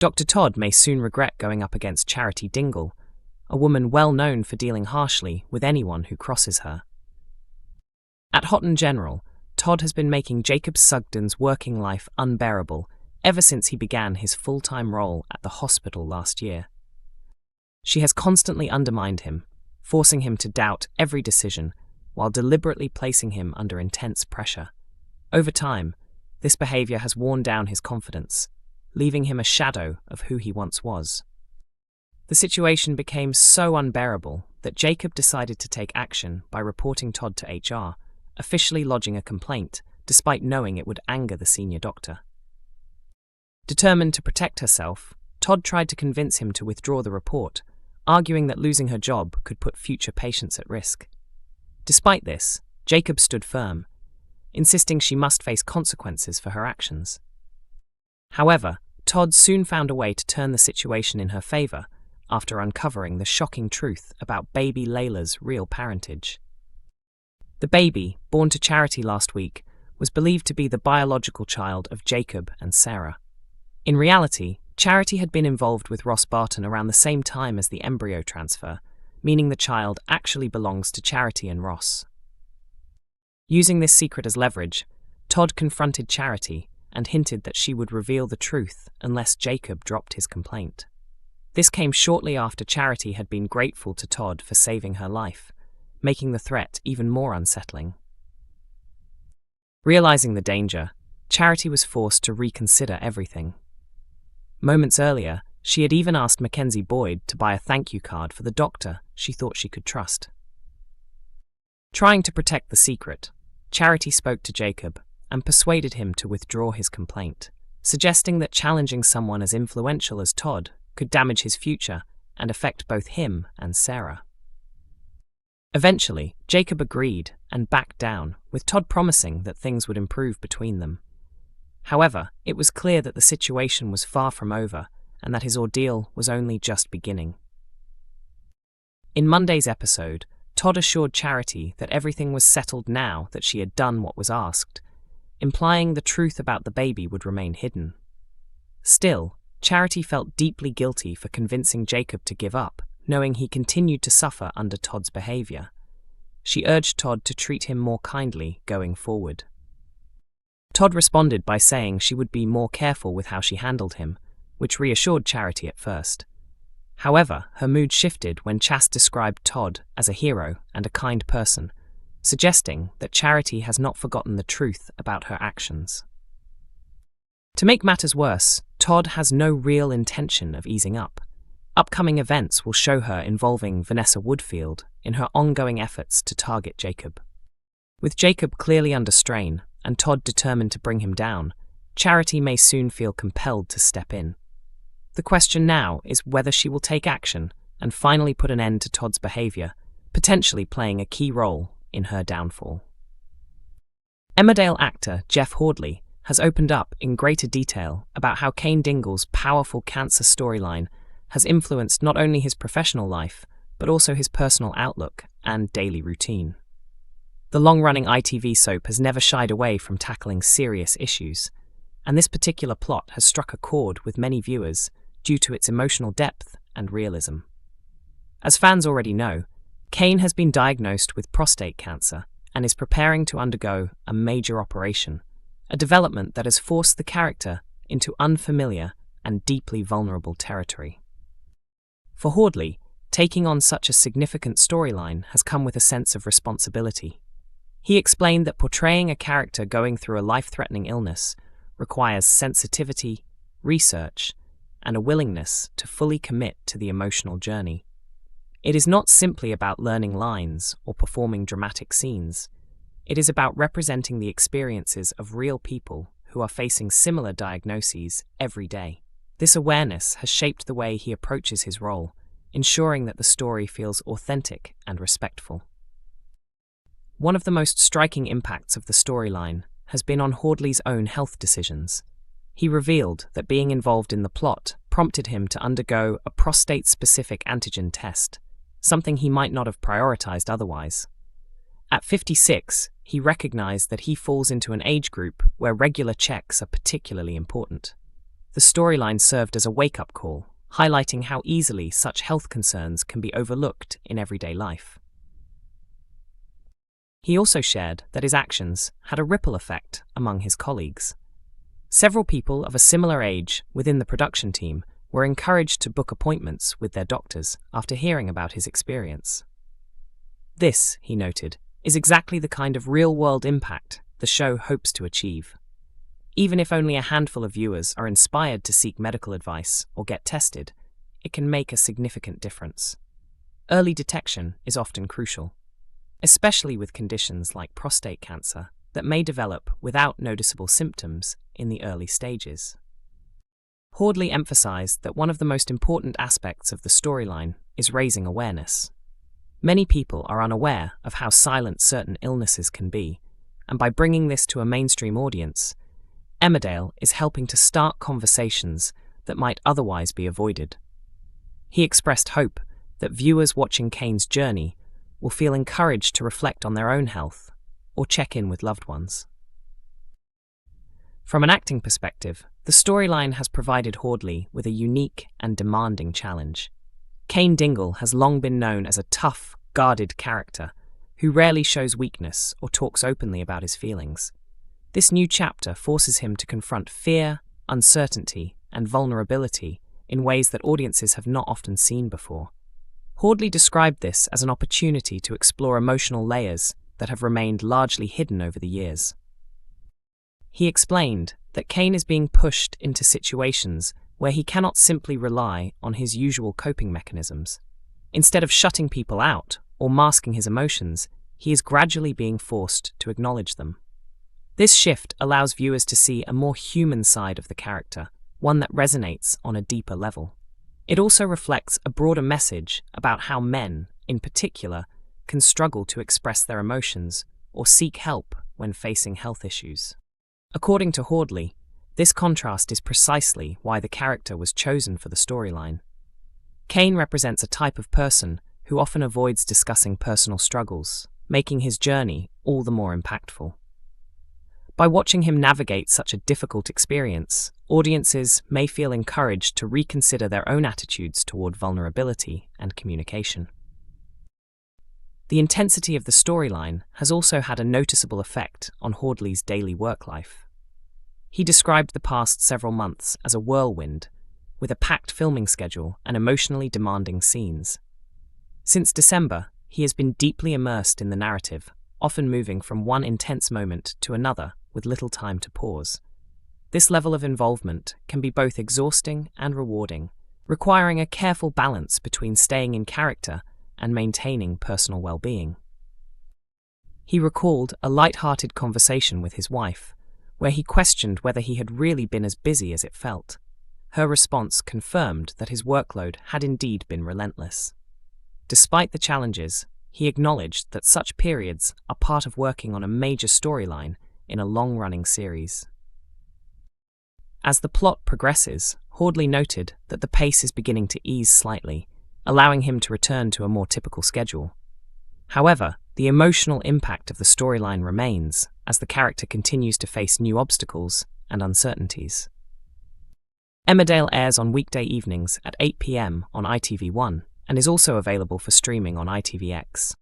Dr. Todd may soon regret going up against Charity Dingle, a woman well known for dealing harshly with anyone who crosses her. At Hotton General, Todd has been making Jacob Sugden's working life unbearable ever since he began his full-time role at the hospital last year. She has constantly undermined him, forcing him to doubt every decision while deliberately placing him under intense pressure. Over time, this behavior has worn down his confidence, leaving him a shadow of who he once was. The situation became so unbearable that Jacob decided to take action by reporting Todd to HR, officially lodging a complaint, despite knowing it would anger the senior doctor. Determined to protect herself, Todd tried to convince him to withdraw the report, arguing that losing her job could put future patients at risk. Despite this, Jacob stood firm, insisting she must face consequences for her actions. However, Todd soon found a way to turn the situation in her favor after uncovering the shocking truth about baby Layla's real parentage. The baby, born to Charity last week, was believed to be the biological child of Jacob and Sarah. In reality, Charity had been involved with Ross Barton around the same time as the embryo transfer, meaning the child actually belongs to Charity and Ross. Using this secret as leverage, Todd confronted Charity and hinted that she would reveal the truth unless Jacob dropped his complaint. This came shortly after Charity had been grateful to Todd for saving her life, making the threat even more unsettling. Realizing the danger, Charity was forced to reconsider everything. Moments earlier, she had even asked Mackenzie Boyd to buy a thank you card for the doctor she thought she could trust. Trying to protect the secret, Charity spoke to Jacob and persuaded him to withdraw his complaint, suggesting that challenging someone as influential as Todd could damage his future and affect both him and Sarah. Eventually, Jacob agreed and backed down, with Todd promising that things would improve between them. However, it was clear that the situation was far from over and that his ordeal was only just beginning. In Monday's episode, Todd assured Charity that everything was settled now that she had done what was asked, implying the truth about the baby would remain hidden. Still, Charity felt deeply guilty for convincing Jacob to give up, knowing he continued to suffer under Todd's behavior. She urged Todd to treat him more kindly going forward. Todd responded by saying she would be more careful with how she handled him, which reassured Charity at first. However, her mood shifted when Chas described Todd as a hero and a kind person, suggesting that Charity has not forgotten the truth about her actions. To make matters worse, Todd has no real intention of easing up. Upcoming events will show her involving Vanessa Woodfield in her ongoing efforts to target Jacob. With Jacob clearly under strain and Todd determined to bring him down, Charity may soon feel compelled to step in. The question now is whether she will take action and finally put an end to Todd's behavior, potentially playing a key role in her downfall. Emmerdale actor Jeff Hordley has opened up in greater detail about how Kane Dingle's powerful cancer storyline has influenced not only his professional life, but also his personal outlook and daily routine. The long-running ITV soap has never shied away from tackling serious issues, and this particular plot has struck a chord with many viewers due to its emotional depth and realism. As fans already know, Kane has been diagnosed with prostate cancer and is preparing to undergo a major operation, a development that has forced the character into unfamiliar and deeply vulnerable territory. For Hordley, taking on such a significant storyline has come with a sense of responsibility. He explained that portraying a character going through a life-threatening illness requires sensitivity, research, and a willingness to fully commit to the emotional journey. It is not simply about learning lines or performing dramatic scenes. It is about representing the experiences of real people who are facing similar diagnoses every day. This awareness has shaped the way he approaches his role, ensuring that the story feels authentic and respectful. One of the most striking impacts of the storyline has been on Hordley's own health decisions. He revealed that being involved in the plot prompted him to undergo a prostate-specific antigen test, something he might not have prioritized otherwise. At 56, he recognized that he falls into an age group where regular checks are particularly important. the storyline served as a wake-up call, highlighting how easily such health concerns can be overlooked in everyday life. He also shared that his actions had a ripple effect among his colleagues. Several people of a similar age within the production team were encouraged to book appointments with their doctors after hearing about his experience. This, he noted, is exactly the kind of real-world impact the show hopes to achieve. Even if only a handful of viewers are inspired to seek medical advice or get tested, it can make a significant difference. Early detection is often crucial, especially with conditions like prostate cancer that may develop without noticeable symptoms in the early stages. Hordley emphasized that one of the most important aspects of the storyline is raising awareness. Many people are unaware of how silent certain illnesses can be, and by bringing this to a mainstream audience, Emmerdale is helping to start conversations that might otherwise be avoided. He expressed hope that viewers watching Kane's journey will feel encouraged to reflect on their own health or check in with loved ones. From an acting perspective, the storyline has provided Hordley with a unique and demanding challenge. Kane Dingle has long been known as a tough, guarded character who rarely shows weakness or talks openly about his feelings. This new chapter forces him to confront fear, uncertainty, and vulnerability in ways that audiences have not often seen before. Hordley described this as an opportunity to explore emotional layers that have remained largely hidden over the years. He explained that Kane is being pushed into situations where he cannot simply rely on his usual coping mechanisms. Instead of shutting people out or masking his emotions, he is gradually being forced to acknowledge them. This shift allows viewers to see a more human side of the character, one that resonates on a deeper level. It also reflects a broader message about how men, in particular, can struggle to express their emotions or seek help when facing health issues. According to Hordley, this contrast is precisely why the character was chosen for the storyline. Kane represents a type of person who often avoids discussing personal struggles, making his journey all the more impactful. By watching him navigate such a difficult experience, audiences may feel encouraged to reconsider their own attitudes toward vulnerability and communication. The intensity of the storyline has also had a noticeable effect on Hordley's daily work life. He described the past several months as a whirlwind, with a packed filming schedule and emotionally demanding scenes. Since December, he has been deeply immersed in the narrative, often moving from one intense moment to another with little time to pause. This level of involvement can be both exhausting and rewarding, requiring a careful balance between staying in character and maintaining personal well-being. He recalled a light-hearted conversation with his wife, where he questioned whether he had really been as busy as it felt. Her response confirmed that his workload had indeed been relentless. Despite the challenges, he acknowledged that such periods are part of working on a major storyline in a long-running series. As the plot progresses, Hordley noted that the pace is beginning to ease slightly, allowing him to return to a more typical schedule. However, the emotional impact of the storyline remains as the character continues to face new obstacles and uncertainties. Emmerdale airs on weekday evenings at 8 p.m. on ITV1 and is also available for streaming on ITVX.